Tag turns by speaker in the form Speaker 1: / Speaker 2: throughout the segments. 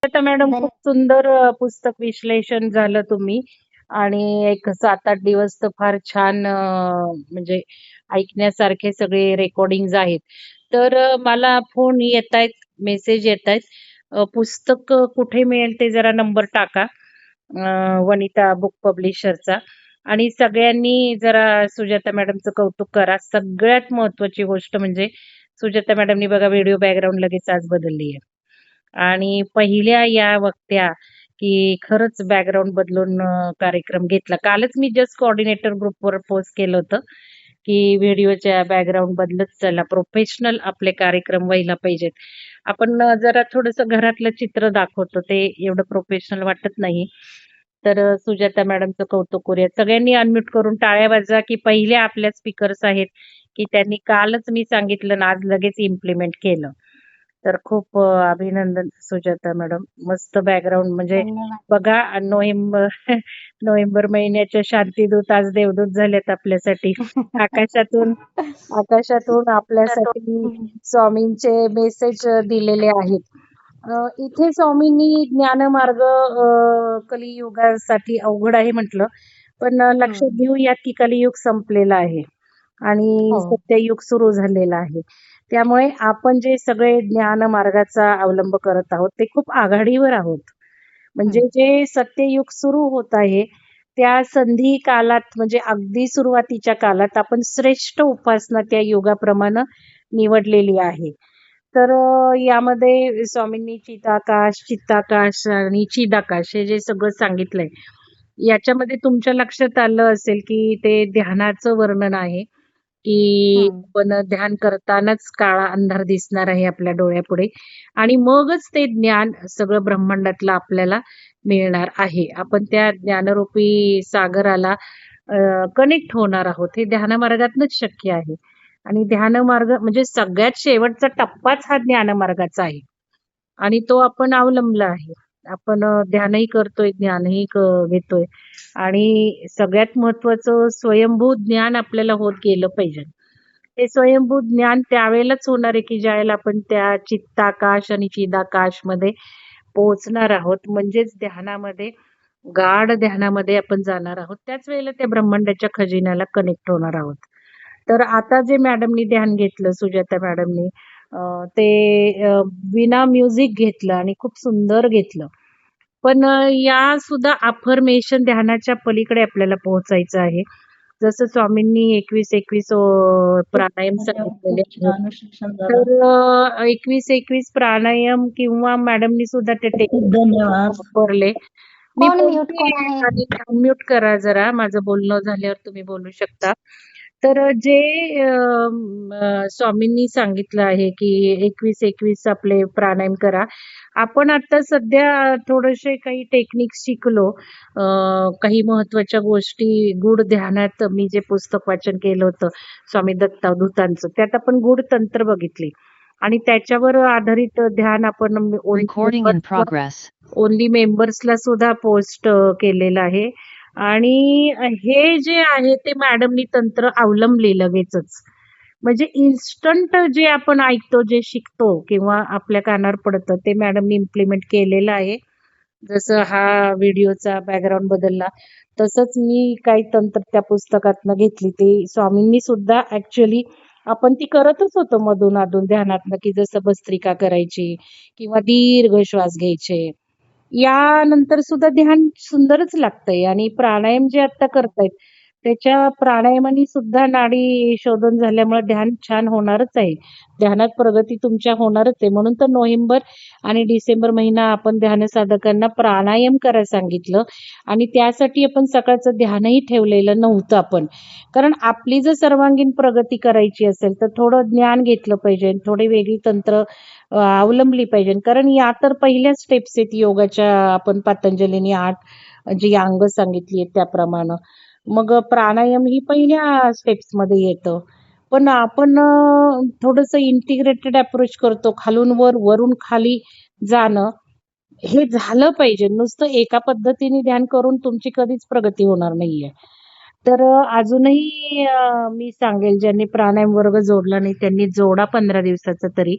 Speaker 1: आता मॅडम खूप
Speaker 2: धन्य
Speaker 1: सुंदर पुस्तक विश्लेषण झालं तुम्ही आणि एक 7-8 दिवस तर फार छान म्हणजे ऐकण्यासारखे सगळे रेकॉर्डिंग्ज आहेत. तर मला फोन येतायत, मेसेज येतायत. पुस्तक कुठे मिळेल ते जरा नंबर टाका. वनिता बुक पब्लिशरचा आणि सगळ्यांनी जरा सुजाता मॅडमचं कौतुक करा. सगळ्यात महत्त्वाची गोष्ट म्हणजे सुजाता मॅडमनी बघा व्हिडिओ बॅकग्राऊंड लगेच आज बदलली आहे. आणि पहिल्या या वक्त्या, की खरंच बॅकग्राऊंड बदलून कार्यक्रम घेतला. कालच मी जस्ट कोऑर्डिनेटर ग्रुपवर पोस्ट केलं होतं, की व्हिडिओच्या बॅकग्राऊंड बदलत चला. प्रोफेशनल आपले कार्यक्रम व्हायला पाहिजेत. आपण जरा थोडंसं घरातलं चित्र दाखवतो, ते एवढं प्रोफेशनल वाटत नाही. तर सुजाता मॅडमचं कौतुक करूया. सगळ्यांनी अनम्यूट करून टाळ्या वाजवा, की पहिल्या आपल्या स्पीकर्स आहेत, की त्यांनी कालच मी सांगितलं आणि आज लगेच इम्प्लिमेंट केलं. तर खूप अभिनंदन सुजाता मॅडम. मस्त बॅकग्राऊंड म्हणजे
Speaker 2: धन्यवाद.
Speaker 1: बघा नोव्हेंबर नोव्हेंबर महिन्याच्या शांतीदूत आज देवदूत झालेत आपल्यासाठी. आकाशातून आकाशातून आपल्यासाठी स्वामींचे मेसेज दिलेले आहेत. इथे स्वामींनी ज्ञानमार्ग कलियुगासाठी अवघड आहे म्हटलं. पण लक्षात
Speaker 2: हं.
Speaker 1: घेऊयात की कलियुग संपलेलं आहे आणि
Speaker 2: हो.
Speaker 1: सत्ययुग सुरू झालेलं आहे. त्यामुळे आपण जे सगळे ज्ञानमार्गाचा अवलंब करत आहोत, ते खूप आघाडीवर आहोत. म्हणजे
Speaker 2: हं.
Speaker 1: जे सत्ययुग सुरू होत आहे, त्या संधी कालात म्हणजे अगदी सुरुवातीच्या काळात आपण श्रेष्ठ उपासना त्या युगाप्रमाणे निवडलेली आहे. तर यामध्ये स्वामींनी चिताकाश, चित्ताकाश आणि चिदाकाश हे जे सगळं सांगितलंय, याच्यामध्ये तुमच्या लक्षात आलं असेल, की ते ध्यानाचं वर्णन आहे, की
Speaker 2: हं.
Speaker 1: आपण ध्यान करतानाच काळा अंधार दिसणार आहे आपल्या डोळ्यापुढे आणि मगच ते ज्ञान सगळं ब्रह्मांडातलं आपल्याला मिळणार आहे. आपण त्या ज्ञानरूपी सागराला कनेक्ट होणार आहोत. हे ध्यानमार्गातनंच शक्य आहे. आणि ध्यानमार्ग म्हणजे सगळ्यात शेवटचा टप्पाच हा ज्ञानमार्गाचा आहे. आणि तो आपण अवलंबला आहे. आपण ध्यानही करतोय, ज्ञानही घेतोय आणि सगळ्यात महत्त्वाचं स्वयंभू ज्ञान आपल्याला होत गेलं पाहिजे. ते स्वयंभू ज्ञान त्यावेळेलाच होणार आहे, की ज्यावेळेला आपण त्या चित्ताकाश आणि चिदाकाशमध्ये पोहोचणार आहोत. म्हणजेच ध्यानामध्ये, गाढ ध्यानामध्ये आपण जाणार आहोत. त्याच वेळेला त्या ब्रह्मांडाच्या खजिन्याला कनेक्ट होणार आहोत. तर आता जे मॅडमनी ध्यान घेतलं, सुजाता मॅडमनी ते विना म्युझिक घेतलं आणि खूप सुंदर घेतलं. पण यासुद्धा अफर्मेशन ध्यानाच्या पलीकडे आपल्याला पोहोचायचं आहे. जसं स्वामींनी 21-21
Speaker 2: खूप
Speaker 1: प्राणायाम
Speaker 2: धन्यवाद.
Speaker 1: सांगितलेले
Speaker 2: खूप
Speaker 1: आहेत.
Speaker 2: छान शिक्षण झालं.
Speaker 1: तर 21-21 प्राणायाम किंवा मॅडमनी सुद्धा ते
Speaker 2: खूप खूप
Speaker 1: टेक्निक
Speaker 2: धन्यवाद.
Speaker 1: वापरले. मी
Speaker 2: कोण म्यूट
Speaker 1: बोलते
Speaker 2: कोण आहे?
Speaker 1: आणि अनम्यूट करा जरा. माझं बोलणं झाल्यावर तुम्ही बोलू शकता. तर जे स्वामींनी सांगितलं आहे, की 21-21 आपले प्राणायाम करा. आपण आता सध्या थोडेसे काही टेक्निक्स शिकलो. काही महत्त्वाच्या गोष्टी गूढ ध्यानात मी जे पुस्तक वाचन केलं होतं, स्वामी दत्त अवधूतांचं, त्यात आपण गूढ तंत्र बघितली आणि त्याच्यावर आधारित ध्यान आपण
Speaker 3: Recording in progress.
Speaker 1: ओन्ली मेंबर्सला सुद्धा पोस्ट केलेलं आहे आणि हे जे आहे ते मॅडमनी तंत्र अवलंबले लगेचच. म्हणजे इन्स्टंट जे आपण ऐकतो, जे शिकतो किंवा आपल्या कानावर पडतं ते मॅडमनी इम्प्लिमेंट केलेलं आहे. जसं हा व्हिडिओचा बॅकग्राऊंड बदलला, तसंच मी काही तंत्र त्या पुस्तकातनं घेतली. ते स्वामींनी सुद्धा ॲक्चुअली आपण ती करतच होतो मधून-अधून ध्यानातनं, की जसं भस्त्रिका करायची किंवा दीर्घ श्वास घ्यायचे. यानंतर सुद्धा ध्यान सुंदरच लागतंय आणि प्राणायाम जे आता करतायत, त्याच्या प्राणायामाने सुद्धा नाडी शोधून झाल्यामुळे ध्यान छान होणारच आहे. ध्यानात प्रगती तुमच्या होणारच आहे. म्हणून तर नोव्हेंबर आणि डिसेंबर महिना आपण ध्यानसाधकांना प्राणायाम करायला सांगितलं आणि त्यासाठी आपण सकाळचं ध्यानही ठेवलेलं नव्हतं आपण. कारण आपली जर सर्वांगीण प्रगती करायची असेल, तर थोडं ज्ञान घेतलं पाहिजे, थोडी वेगळी तंत्र अवलंबली पाहिजे. कारण या तर पहिल्या स्टेप्स आहेत योगाच्या आपण पतंजलीने 8 जी अंग सांगितली आहेत त्याप्रमाणे. मग प्राणायाम ही पहिल्या स्टेप्समध्ये येतं. पण आपण थोडंसं इंटिग्रेटेड अप्रोच करतो. खालून वर, वरून खाली जाणं हे झालं पाहिजे. नुसतं एका पद्धतीने ध्यान करून तुमची कधीच प्रगती होणार नाहीये. तर अजूनही मी सांगेल ज्यांनी प्राणायाम वर्ग जोडला नाही त्यांनी जोडा 15 दिवसाचा तरी.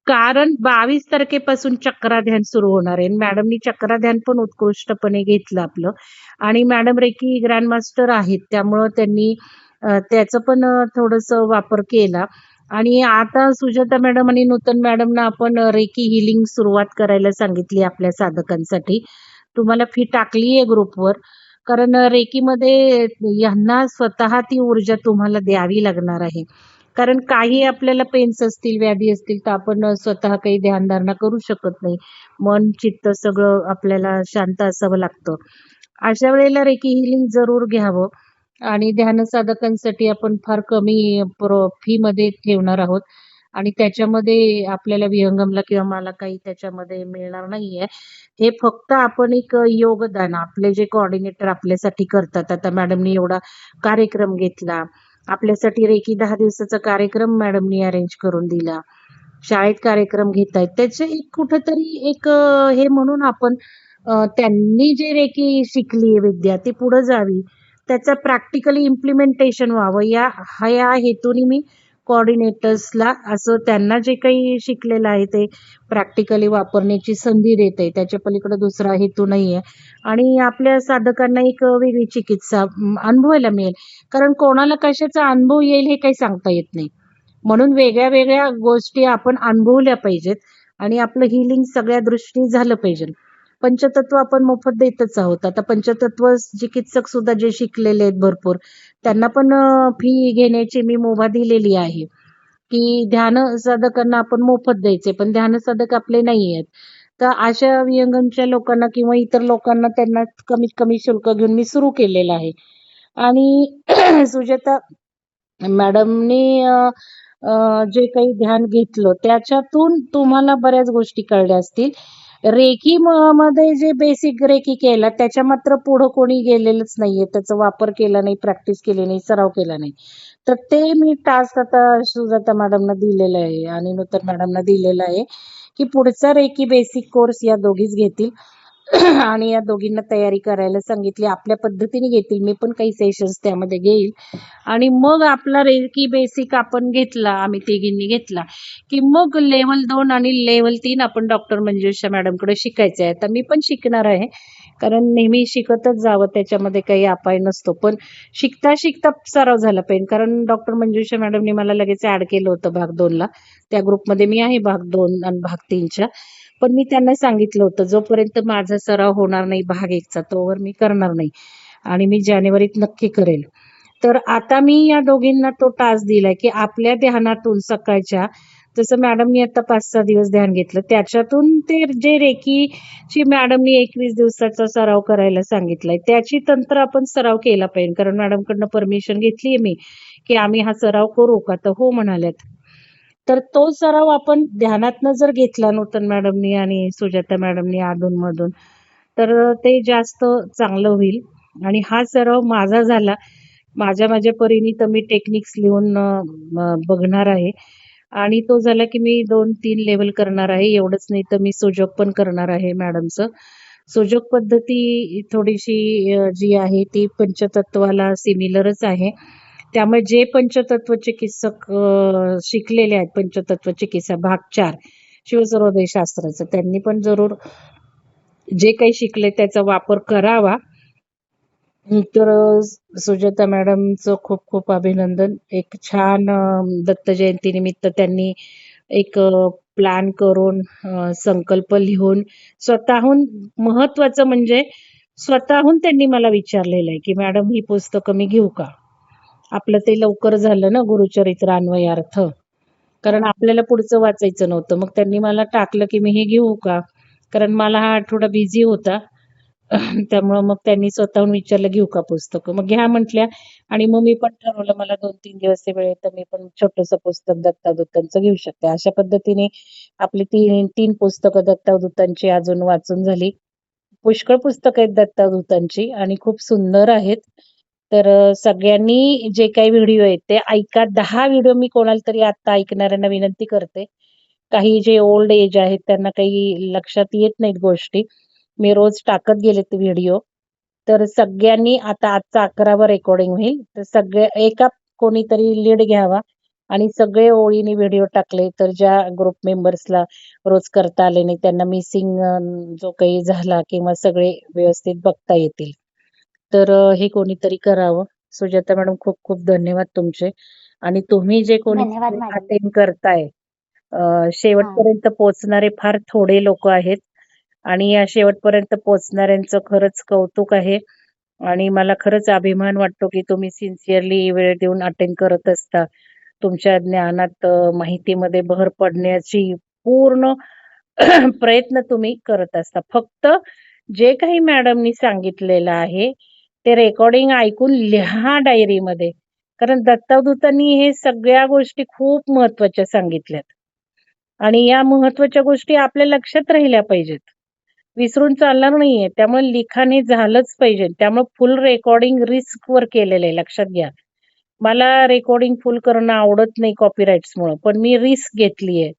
Speaker 1: कारण 22 तारखेपासून चक्रा ध्यान सुरू होणार आहे. मॅडमनी चक्रा ध्यान पण उत्कृष्टपणे घेतलं आपलं आणि मॅडम रेकी ग्रँडमास्टर आहेत. त्यामुळं त्यांनी त्याचं पण थोडंसं वापर केला आणि आता सुजाता मॅडम आणि नूतन मॅडमना आपण रेकी हीलिंग सुरुवात करायला सांगितली आपल्या साधकांसाठी. तुम्हाला फी टाकली आहे ग्रुपवर. कारण रेकीमध्ये ह्यांना स्वतः ती ऊर्जा तुम्हाला द्यावी लागणार आहे. कारण काही आपल्याला पेन्स असतील, व्याधी असतील, तर आपण स्वतः काही ध्यानधारणा करू शकत नाही. मन, चित्त सगळं आपल्याला शांत असावं लागतं. अशा वेळेला रेकी हीलिंग जरूर घ्यावं आणि ध्यानसाधकांसाठी आपण फार कमी फीमध्ये ठेवणार आहोत आणि त्याच्यामध्ये आपल्याला विहंगमला किंवा मला काही त्याच्यामध्ये मिळणार नाहीये. हे फक्त आपण एक योगदान आपले जे कोऑर्डिनेटर आपल्यासाठी करतात. आता मॅडमनी एवढा कार्यक्रम घेतला. आपल्यासाठी रेकी 10 दिवसाचा कार्यक्रम मॅडमनी अरेंज करून दिला. शाळेत कार्यक्रम घेतायत. त्याचे एक कुठेतरी एक हे म्हणून आपण त्यांनी जे रेकी शिकली विद्या ती पुढे जावी. त्याचं प्रॅक्टिकली इम्प्लिमेंटेशन व्हावं ह्या हेतूने मी कोऑर्डिनेटर्सला असं त्यांना जे काही शिकलेलं आहे ते प्रॅक्टिकली वापरण्याची संधी देते. त्याच्या पलीकडे दुसरा हेतू नाहीये आणि आपल्या साधकांना एक वेगळी चिकित्सा अनुभवायला मिळेल. कारण कोणाला कशाचा अनुभव येईल हे काही सांगता येत नाही. म्हणून वेगळ्या-वेगळ्या गोष्टी आपण अनुभवल्या पाहिजेत आणि आपलं हीलिंग सगळ्या दृष्टीने झालं पाहिजे. पंचतत्व आपण मोफत देतच आहोत. आता पंचतत्व चिकित्सक सुद्धा जे शिकलेले आहेत भरपूर, त्यांना पण फी घेण्याची मी मुभा दिलेली आहे, की ध्यानसाधकांना आपण मोफत द्यायचे. पण ध्यानसाधक आपले नाही आहेत. तर अशा विहंगमच्या लोकांना किंवा इतर लोकांना त्यांना कमीत कमी शुल्क घेऊन मी सुरू केलेलं आहे. आणि सुजाता मॅडमनी जे काही ध्यान घेतलं त्याच्यातून तुम्हाला बऱ्याच गोष्टी कळल्या असतील. रेकी मध्ये जे बेसिक रेकी केला त्याच्या मात्र पुढं कोणी गेलेलंच नाहीये. त्याचा वापर केला नाही, प्रॅक्टिस केली नाही, सराव केला नाही. तर ते मी टास्क आता सुजाता मॅडमना दिलेला आहे आणि नूतन मॅडमना दिलेला आहे, की पुढचा रेकी बेसिक कोर्स या दोघीच घेतील. आणि या दोघींना तयारी करायला सांगितली. आपल्या पद्धतीने घेतील. मी पण काही सेशन्स त्यामध्ये घेईल आणि मग आपला रेकी बेसिक आपण घेतला, आम्ही तिघींनी घेतला, की मग लेव्हल 2 आणि लेव्हल 3 आपण डॉक्टर मंजुषा मॅडमकडे शिकायचं आहे. तर मी पण शिकणार आहे. कारण नेहमी शिकतच जावं त्याच्यामध्ये काही अपाय नसतो. पण शिकता शिकता सराव झाला पाहिजे. कारण डॉक्टर मंजुषा मॅडमनी मला लगेच ॲड केलं होतं भाग 2ला. त्या ग्रुपमध्ये मी आहे भाग 2 आणि भाग 3च्या. पण मी त्यांना सांगितलं होतं, जोपर्यंत माझा सराव होणार नाही भाग 1चा तोवर मी करणार नाही आणि मी जानेवारीत नक्की करेल. तर आता मी या दोघींना तो टास्क दिलाय, की आपल्या ध्यानातून सकाळच्या जसं मॅडमनी आता 5-6 दिवस ध्यान घेतलं, त्याच्यातून ते जे रेकीची मॅडमनी 21 दिवसाचा सराव करायला सांगितलाय, त्याची तंत्र आपण सराव केला पाहिजे. कारण मॅडमकडनं परमिशन घेतलीये मी, की आम्ही हा सराव करू का? तर हो म्हणाल्यात. तर तो सराव आपण ध्यानातनं जर घेतला नूतन मॅडमनी आणि सुजाता मॅडमनी अधूनमधून, तर ते जास्त चांगलं होईल आणि हा सराव माझा झाला. माझ्या परीने तर मी टेक्निक्स लिहून बघणार आहे आणि तो झाला की मी 2-3 लेव्हल करणार आहे. एवढंच नाही तर मी सुजोग पण करणार आहे मॅडमचं. सुजोग पद्धती थोडीशी जी आहे ती पंचतत्वाला सिमिलरच आहे. त्यामुळे जे पंचतत्व चिकित्सक शिकलेले आहेत, पंचतत्व चिकित्सा भाग 4 शिवसर्वोदय शास्त्राचं, त्यांनी पण जरूर जे काही शिकले त्याचा वापर करावा. तर सुजाता मॅडमचं खूप खूप अभिनंदन. एक छान दत्त जयंतीनिमित्त त्यांनी एक प्लॅन करून संकल्प लिहून स्वतःहून महत्वाचं म्हणजे स्वतःहून त्यांनी मला विचारलेलं आहे, की मॅडम ही पुस्तकं मी घेऊ का? आपलं ते लवकर झालं ना गुरुचरित्र अन्वयार्थ. कारण आपल्याला पुढचं वाचायचं नव्हतं. मग त्यांनी मला टाकलं, की मी हे घेऊ का? कारण मला हा आठवडा बिझी होता. त्यामुळं मग त्यांनी स्वतःहून विचारलं, "घेऊ का पुस्तकं?" मग घ्या म्हटल्या आणि मग मी पण ठरवलं मला 2-3 दिवस वेळ आहे, तर मी पण छोटंसं पुस्तक दत्तादूतांचं घेऊ शकते. अशा पद्धतीने आपली 3 पुस्तकं दत्तादूतांची अजून वाचून झाली. पुष्कळ पुस्तकं आहेत दत्तादूतांची आणि खूप सुंदर आहेत. तर सगळ्यांनी जे काही व्हिडिओ आहेत ते ऐका. 10 व्हिडिओ मी कोणाला तरी आता ऐकणाऱ्यांना विनंती करते. काही जे ओल्ड एज आहेत त्यांना काही लक्षात येत नाहीत गोष्टी. मी रोज टाकत गेले ते व्हिडिओ. तर सगळ्यांनी आता आजचा 11वा रेकॉर्डिंग होईल. तर एका कोणीतरी लीड घ्यावा आणि सगळे ओळीने व्हिडिओ टाकले, तर ज्या ग्रुप मेंबर्सला रोज करता आले नाही त्यांना मिसिंग जो काही झाला किंवा सगळे व्यवस्थित बघता येतील. तर हे कोणीतरी करावं. सुजाता मॅडम खूप खूप धन्यवाद तुमचे. आणि तुम्ही जे कोणी
Speaker 2: धन्यवाद मॅडम.
Speaker 1: अटेंड करताय शेवटपर्यंत पोहोचणारे फार थोडे लोक आहेत आणि या शेवटपर्यंत पोहोचणाऱ्यांचं खरंच कौतुक आहे. आणि मला खरंच अभिमान वाटतो की तुम्ही सिन्सिअरली वेळ देऊन अटेंड करत असता. तुमच्या ज्ञानात माहितीमध्ये भर पडण्याची पूर्ण प्रयत्न तुम्ही करत असता. फक्त जे काही मॅडमनी सांगितलेलं आहे ते रेकॉर्डिंग ऐकून लिहा डायरीमध्ये. कारण दत्तावधूतांनी हे सगळ्या गोष्टी खूप महत्त्वाच्या सांगितल्यात. आणि या महत्त्वाच्या गोष्टी आपल्या लक्षात राहिल्या पाहिजेत. विसरून चालणार नाहीये. त्यामुळे लिखाण हे झालंच पाहिजे. त्यामुळे फुल रेकॉर्डिंग रिस्कवर केलेलं आहे, लक्षात घ्या. मला रेकॉर्डिंग फुल करणं आवडत नाही कॉपीराइट्समुळं, पण मी रिस्क घेतलीये.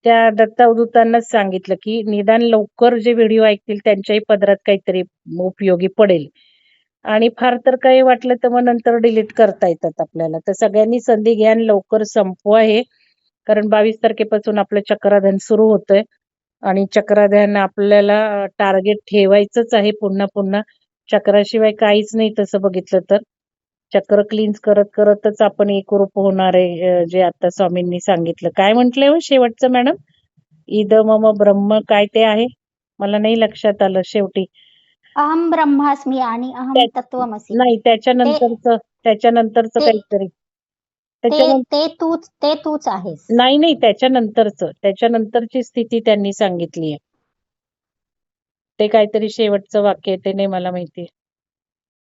Speaker 1: त्या दत्तावधूतांनाच सांगितलं, की निदान लवकर जे व्हिडिओ ऐकतील त्यांच्याही पदरात काहीतरी उपयोगी पडेल. आणि फार तर काही वाटलं तर मग नंतर डिलीट करता येतात आपल्याला. तर सगळ्यांनी संधी घ्या आणि लवकर संपवा हे. कारण 22 तारखेपासून आपलं चक्राधन सुरू होतंय आणि चक्राधन आपल्याला टार्गेट ठेवायचंच आहे पुन्हा-पुन्हा. चक्राशिवाय काहीच नाही तसं बघितलं तर. चक्र क्लीन्स करतच आपण एकरूप होणार आहे जे आता स्वामींनी सांगितलं. काय म्हटलंय हो शेवटचं मॅडम? इदं मम ब्रह्म काय ते आहे? मला नाही लक्षात आलं शेवटी.
Speaker 2: अहम ब्रह्मास्मी आणि अहम
Speaker 1: त्या
Speaker 2: तत्वमसी.
Speaker 1: नाही
Speaker 2: ते
Speaker 1: त्याच्यानंतरचं
Speaker 2: ते
Speaker 1: काहीतरी.
Speaker 2: ते
Speaker 1: त्याच्यानंतर
Speaker 2: ते तूच आहेस.
Speaker 1: नाही त्याच्यानंतरची स्थिती त्यांनी सांगितली आहे. ते काहीतरी शेवटचं वाक्य आहे ते नाही मला माहिती.